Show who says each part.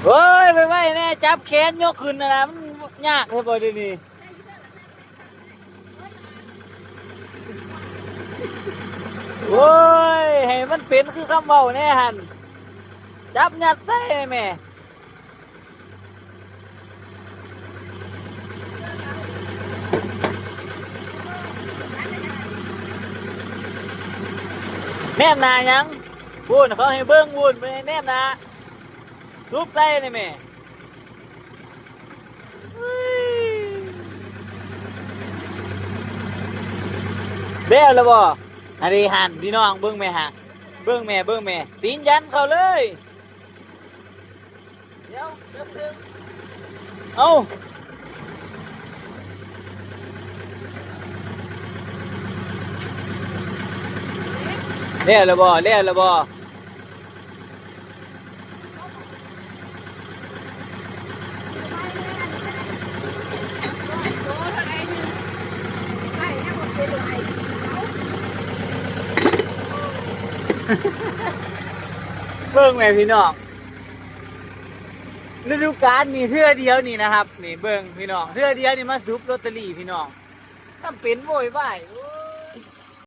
Speaker 1: เฮ้ยไปแน่จับแขนยกขึ้นนะมันยากเลยบ่เดี๋ยวนี้โอ้ยให้มันเป็นคือคำเว้าแน่หันจับยัดใส่แม่แนมนายังพูดเขาให้เบิ้งวุ่นไปแนมนาทุบใส่เลยแม่เบี้ยแล้วบ่อันนี้หันพี่น้องเบิ้งแม่ฮะเบิ้งแม่ตีนยันเขาเลยเดี๋ยวเอาเลี้ยวแล้วบ่เบิ้งแม่พี่น้องฤดูกาลนี่เทื่อเดียวนี่นะครับนี่เบิ้งพี่น้องเทื่อเดียวนี่มาซุปลอตเตอรี่พี่น้องทำเป็นโวยวายโอ้